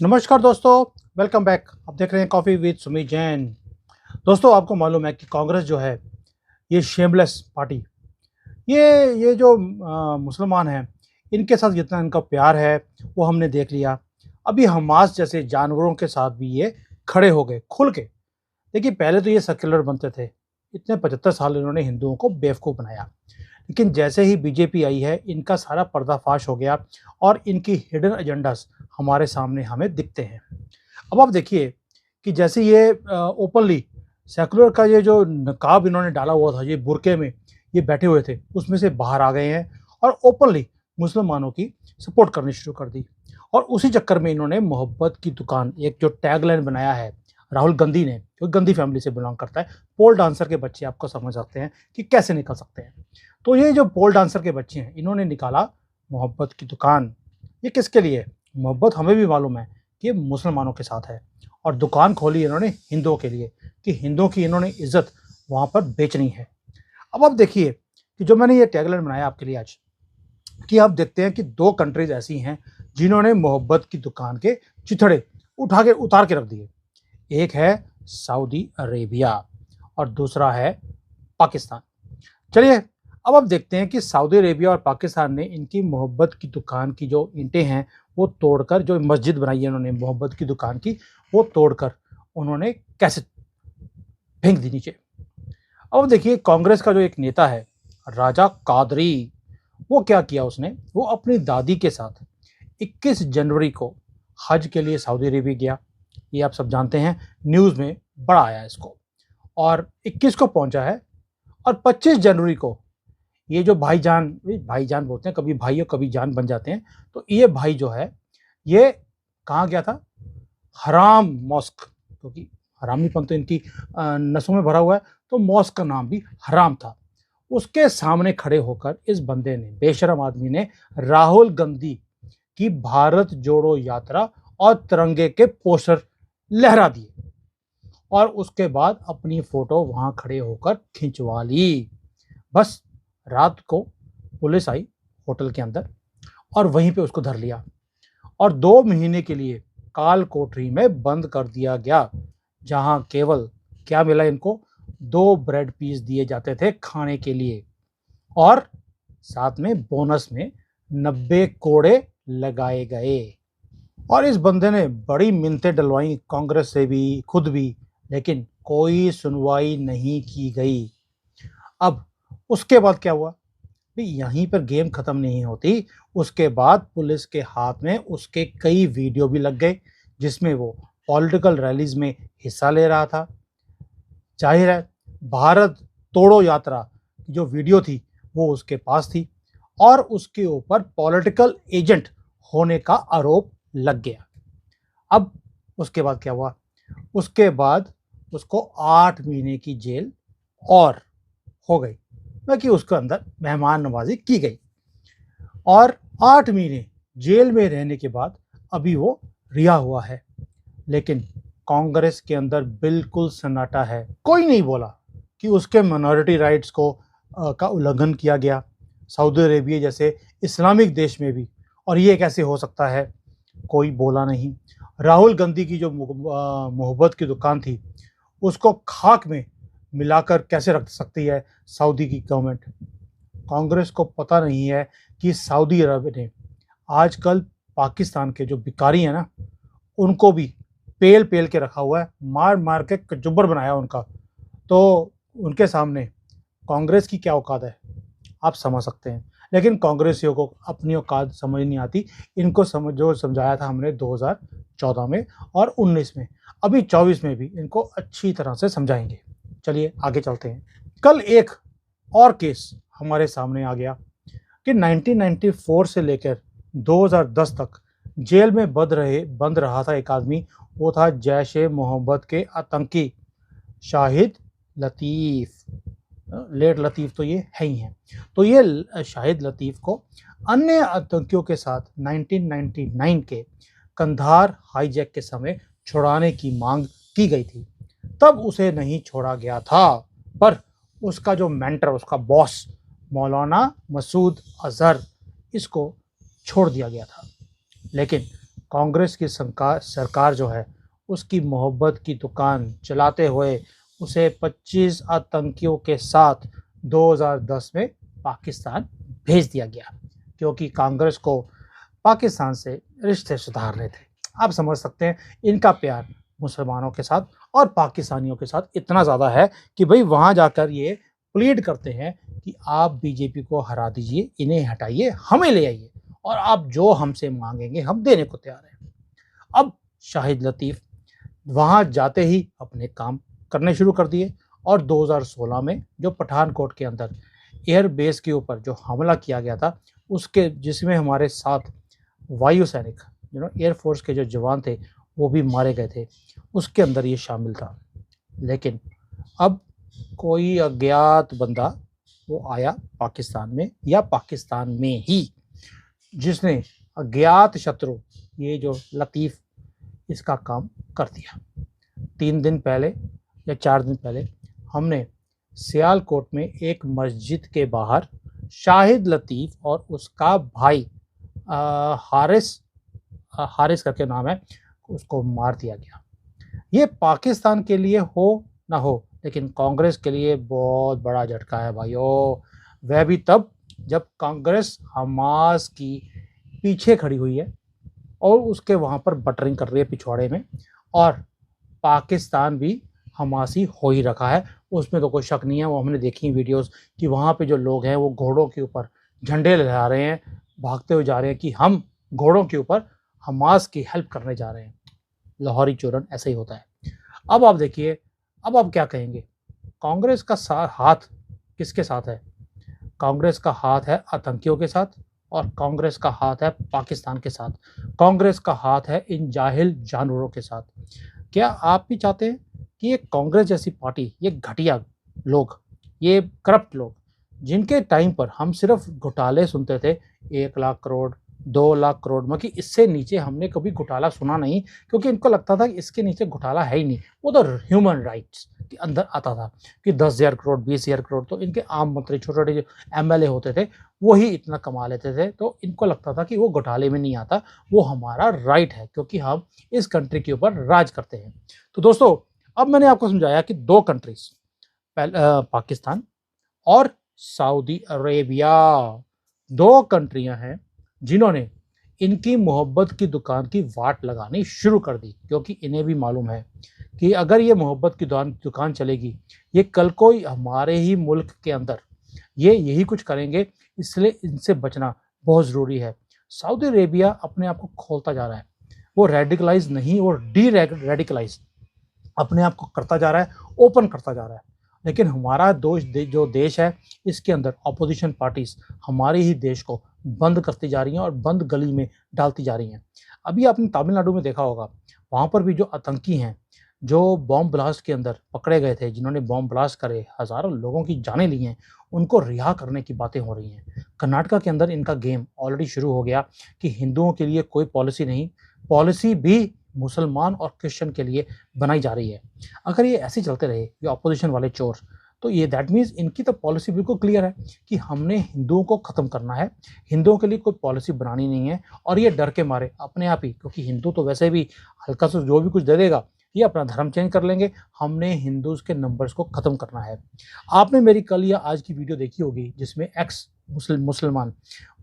नमस्कार दोस्तों, welcome back. आप देख रहे हैं कॉफ़ी विद सुमित जैन। दोस्तों, आपको मालूम है कि कांग्रेस जो है ये शेमलेस पार्टी, ये जो मुसलमान हैं इनके साथ जितना इनका प्यार है वो हमने देख लिया। अभी हमास जैसे जानवरों के साथ भी ये खड़े हो गए खुल के। देखिए, पहले तो ये सेक्युलर बनते थे, इतने 75 साल इन्होंने हिंदुओं को बेवकूफ़ बनाया। लेकिन जैसे ही बीजेपी आई है इनका सारा पर्दाफाश हो गया और इनकी हिडन एजेंडास हमारे सामने हमें दिखते हैं। अब आप देखिए कि जैसे ये ओपनली सेकुलर का ये जो नकाब इन्होंने डाला हुआ था, ये बुर्के में ये बैठे हुए थे, उसमें से बाहर आ गए हैं और ओपनली मुसलमानों की सपोर्ट करनी शुरू कर दी। और उसी चक्कर में इन्होंने मोहब्बत की दुकान एक जो टैगलाइन बनाया है राहुल गांधी ने, जो गंदी फैमिली से बिलोंग करता है। पोल डांसर के बच्चे आपको समझ सकते हैं कि कैसे निकल सकते हैं। तो ये जो पोल डांसर के बच्चे हैं इन्होंने निकाला मोहब्बत की दुकान। ये किसके लिए? मोहब्बत हमें भी मालूम है कि ये मुसलमानों के साथ है, और दुकान खोली इन्होंने हिंदुओं के लिए कि हिंदुओं की इन्होंने इज्जत वहाँ पर बेचनी है। अब आप देखिए कि जो मैंने ये टैगलाइन बनाया आपके लिए आज, कि आप देखते हैं कि दो कंट्रीज ऐसी हैं जिन्होंने मोहब्बत की दुकान के चिथड़े उतार के रख दिए। एक है सऊदी अरेबिया और दूसरा है पाकिस्तान। चलिए, अब आप देखते हैं कि सऊदी अरेबिया और पाकिस्तान ने इनकी मोहब्बत की दुकान की जो ईंटें हैं वो तोड़कर, जो मस्जिद बनाई है उन्होंने मोहब्बत की दुकान की, वो तोड़कर उन्होंने कैसे फेंक दी नीचे। अब देखिए, कांग्रेस का जो एक नेता है राजा कादरी, वो क्या किया उसने, वो अपनी दादी के साथ 21 जनवरी को हज के लिए सऊदी अरेबिया गया। ये आप सब जानते हैं, न्यूज़ में बड़ा आया इसको। और 21 को पहुंचा है और 25 जनवरी को ये जो भाईजान बोलते हैं, कभी भाई और कभी जान बन जाते हैं। तो ये भाई जो है ये कहाँ गया था? हराम मॉस्क, क्योंकि हरामीपन तो इनकी नसों में भरा हुआ है, तो मॉस्क का नाम भी हराम था। उसके सामने खड़े होकर इस बंदे ने, बेशरम आदमी ने, राहुल गांधी की भारत जोड़ो यात्रा और तिरंगे के पोस्टर लहरा दिए और उसके बाद अपनी फोटो वहां खड़े होकर खिंचवा ली। बस रात को पुलिस आई होटल के अंदर और वहीं पे उसको धर लिया और 2 महीने के लिए काल कोठरी में बंद कर दिया गया, जहां केवल क्या मिला इनको? 2 ब्रेड पीस दिए जाते थे खाने के लिए और साथ में बोनस में 90 कोड़े लगाए गए। और इस बंदे ने बड़ी मिन्नतें डलवाई कांग्रेस से भी, खुद भी, लेकिन कोई सुनवाई नहीं की गई। अब उसके बाद क्या हुआ? भी यहीं पर गेम खत्म नहीं होती। उसके बाद पुलिस के हाथ में उसके कई वीडियो भी लग गए जिसमें वो पॉलिटिकल रैलीज में हिस्सा ले रहा था। जाहिर है, भारत तोड़ो यात्रा की जो वीडियो थी वो उसके पास थी और उसके ऊपर पॉलिटिकल एजेंट होने का आरोप लग गया। अब उसके बाद क्या हुआ? उसके बाद उसको 8 महीने की जेल और हो गई, कि उसके अंदर मेहमान नवाजी की गई। और 8 महीने जेल में रहने के बाद अभी वो रिहा हुआ है। लेकिन कांग्रेस के अंदर बिल्कुल सन्नाटा है। कोई नहीं बोला कि उसके माइनॉरिटी राइट्स को का उल्लंघन किया गया सऊदी अरेबिया जैसे इस्लामिक देश में भी, और ये कैसे हो सकता है? कोई बोला नहीं। राहुल गांधी की जो मोहब्बत की दुकान थी उसको खाक में मिलाकर कैसे रख सकती है सऊदी की गवर्नमेंट? कांग्रेस को पता नहीं है कि सऊदी अरब ने आजकल पाकिस्तान के जो भिखारी हैं ना, उनको भी पेल पेल के रखा हुआ है, मार मार के कचुबर बनाया उनका। तो उनके सामने कांग्रेस की क्या औकात है आप समझ सकते हैं। लेकिन कांग्रेसियों को अपनी औकात समझ नहीं आती। इनको जो समझाया था हमने 2014 में और 19 में, अभी 24 में भी इनको अच्छी तरह से समझाएंगे। चलिए आगे चलते हैं। कल एक और केस हमारे सामने आ गया कि 1994 से लेकर 2010 तक जेल में बंद रहा था एक आदमी। वो था जैश ए मोहम्मद के आतंकी शाहिद लतीफ़। लेट लतीफ़ तो ये है ही हैं। तो ये शाहिद लतीफ़ को अन्य आतंकियों के साथ 1999 के कंधार हाईजैक के समय छुड़ाने की मांग की गई थी। तब उसे नहीं छोड़ा गया था, पर उसका जो मेंटर, उसका बॉस मौलाना मसूद अजहर, इसको छोड़ दिया गया था। लेकिन कांग्रेस की सरकार जो है उसकी मोहब्बत की दुकान चलाते हुए उसे 25 आतंकियों के साथ 2010 में पाकिस्तान भेज दिया गया, क्योंकि कांग्रेस को पाकिस्तान से रिश्ते सुधारने थे। आप समझ सकते हैं इनका प्यार मुसलमानों के साथ और पाकिस्तानियों के साथ इतना ज़्यादा है कि भाई वहाँ जाकर ये प्लीड करते हैं कि आप बीजेपी को हरा दीजिए, इन्हें हटाइए, हमें ले आइए और आप जो हमसे मांगेंगे हम देने को तैयार हैं। अब शाहिद लतीफ़ वहाँ जाते ही अपने काम करने शुरू कर दिए और 2016 में जो पठानकोट के अंदर एयर बेस के ऊपर जो हमला किया गया था, उसके जिसमें हमारे साथ वायु सैनिक एयर फोर्स के जो जवान थे वो भी मारे गए थे, उसके अंदर ये शामिल था। लेकिन अब कोई अज्ञात बंदा वो आया पाकिस्तान में, या पाकिस्तान में ही, जिसने अज्ञात शत्रु ये जो लतीफ़ इसका काम कर दिया। 3 दिन पहले या 4 दिन पहले हमने सियालकोट में एक मस्जिद के बाहर शाहिद लतीफ़ और उसका भाई हारिस करके नाम है, उसको मार दिया गया। ये पाकिस्तान के लिए हो ना हो, लेकिन कांग्रेस के लिए बहुत बड़ा झटका है भाइयों। वह भी तब जब कांग्रेस हमास की पीछे खड़ी हुई है और उसके वहाँ पर बटरिंग कर रही है पिछवाड़े में, और पाकिस्तान भी हमासी हो ही रखा है, उसमें तो कोई शक नहीं है। वो हमने देखी वीडियोस कि वहाँ पे जो लोग हैं वो घोड़ों के ऊपर झंडे लहरा रहे हैं, भागते हुए जा रहे हैं कि हम घोड़ों के ऊपर हमास की हेल्प करने जा रहे हैं। लाहौरी चूरन ऐसा ही होता है। अब आप देखिए, अब आप क्या कहेंगे, कांग्रेस का हाथ किसके साथ है? कांग्रेस का हाथ है आतंकियों के साथ और कांग्रेस का हाथ है पाकिस्तान के साथ। कांग्रेस का हाथ है इन जाहिल जानवरों के साथ। क्या आप भी चाहते हैं कि ये कांग्रेस जैसी पार्टी, ये घटिया लोग, ये करप्ट लोग, जिनके टाइम पर हम सिर्फ घोटाले सुनते थे, 1 लाख करोड़, 2 लाख करोड़, मतलब इससे नीचे हमने कभी घोटाला सुना नहीं, क्योंकि इनको लगता था कि इसके नीचे घोटाला है ही नहीं। वो तो ह्यूमन राइट्स के अंदर आता था कि 10,000 करोड़, 20,000 करोड़ तो इनके आम मंत्री, छोटे छोटे जो एमएलए होते थे वही इतना कमा लेते थे। तो इनको लगता था कि वो घोटाले में नहीं आता, वो हमारा राइट है क्योंकि हम इस कंट्री के ऊपर राज करते हैं। तो दोस्तों, अब मैंने आपको समझाया कि 2 कंट्रीज, पाकिस्तान और सऊदी अरेबिया, 2 कंट्रियां हैं जिन्होंने इनकी मोहब्बत की दुकान की वाट लगानी शुरू कर दी, क्योंकि इन्हें भी मालूम है कि अगर ये मोहब्बत की दुकान चलेगी, ये कल को हमारे ही मुल्क के अंदर ये यही कुछ करेंगे, इसलिए इनसे बचना बहुत ज़रूरी है। सऊदी अरेबिया अपने आप को खोलता जा रहा है, वो रेडिकलाइज नहीं, वो डी रेडिकलाइज अपने आप को करता जा रहा है, ओपन करता जा रहा है। लेकिन हमारा जो देश है, इसके अंदर अपोजिशन पार्टीज हमारे ही देश को बंद करती जा रही हैं और बंद गली में डालती जा रही हैं। अभी आपने तमिलनाडु में देखा होगा, वहाँ पर भी जो आतंकी हैं, जो बॉम्ब ब्लास्ट के अंदर पकड़े गए थे, जिन्होंने बॉम्ब ब्लास्ट करे, हज़ारों लोगों की जानें ली हैं, उनको रिहा करने की बातें हो रही हैं। कर्नाटका के अंदर इनका गेम ऑलरेडी शुरू हो गया कि हिंदुओं के लिए कोई पॉलिसी नहीं, पॉलिसी भी मुसलमान और क्रिश्चियन के लिए बनाई जा रही है। अगर ये ऐसे चलते रहे, ये अपोजिशन वाले चोर, तो ये दैट मीन्स इनकी तो पॉलिसी बिल्कुल क्लियर है कि हमने हिंदुओं को ख़त्म करना है, हिंदुओं के लिए कोई पॉलिसी बनानी नहीं है। और ये डर के मारे अपने आप ही, क्योंकि हिंदू तो वैसे भी हल्का सा जो भी कुछ दे देगा, ये अपना धर्म चेंज कर लेंगे, हमने हिंदूज़ के नंबर्स को ख़त्म करना है। आपने मेरी कल या आज की वीडियो देखी होगी जिसमें एक्स मुसलमान,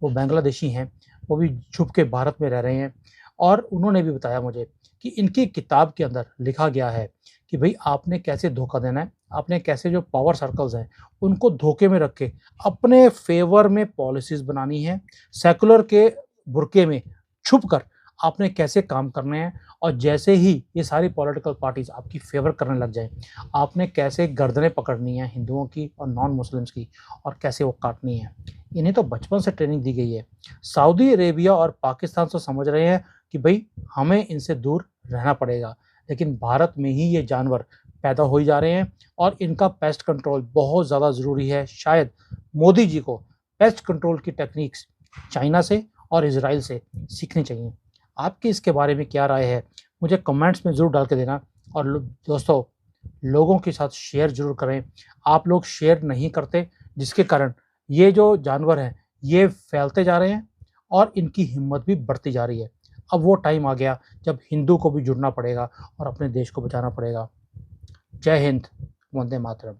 वो बांग्लादेशी हैं, वो भी छुप के भारत में रह रहे हैं, और उन्होंने भी बताया मुझे कि इनकी किताब के अंदर लिखा गया है कि भाई आपने कैसे धोखा देना है, आपने कैसे जो पावर सर्कल्स हैं उनको धोखे में रख के अपने फेवर में पॉलिसीज़ बनानी है, सेकुलर के बुर्के में छुप कर आपने कैसे काम करने हैं, और जैसे ही ये सारी पॉलिटिकल पार्टीज़ आपकी फेवर करने लग जाएँ, आपने कैसे गर्दनें पकड़नी है हिंदुओं की और नॉन मुस्लिम्स की, और कैसे वो काटनी है। इन्हें तो बचपन से ट्रेनिंग दी गई है। सऊदी अरेबिया और पाकिस्तान तो समझ रहे हैं कि भाई हमें इनसे दूर रहना पड़ेगा, लेकिन भारत में ही ये जानवर पैदा हो ही जा रहे हैं और इनका पेस्ट कंट्रोल बहुत ज़्यादा ज़रूरी है। शायद मोदी जी को पेस्ट कंट्रोल की टेक्निक्स चाइना से और इजराइल से सीखनी चाहिए। आपकी इसके बारे में क्या राय है, मुझे कमेंट्स में ज़रूर डाल के देना। और दोस्तों, लोगों के साथ शेयर ज़रूर करें। आप लोग शेयर नहीं करते, जिसके कारण ये जो जानवर हैं ये फैलते जा रहे हैं और इनकी हिम्मत भी बढ़ती जा रही है। अब वो टाइम आ गया जब हिंदू को भी जुड़ना पड़ेगा और अपने देश को बचाना पड़ेगा। जय हिंद, वंदे मातरम।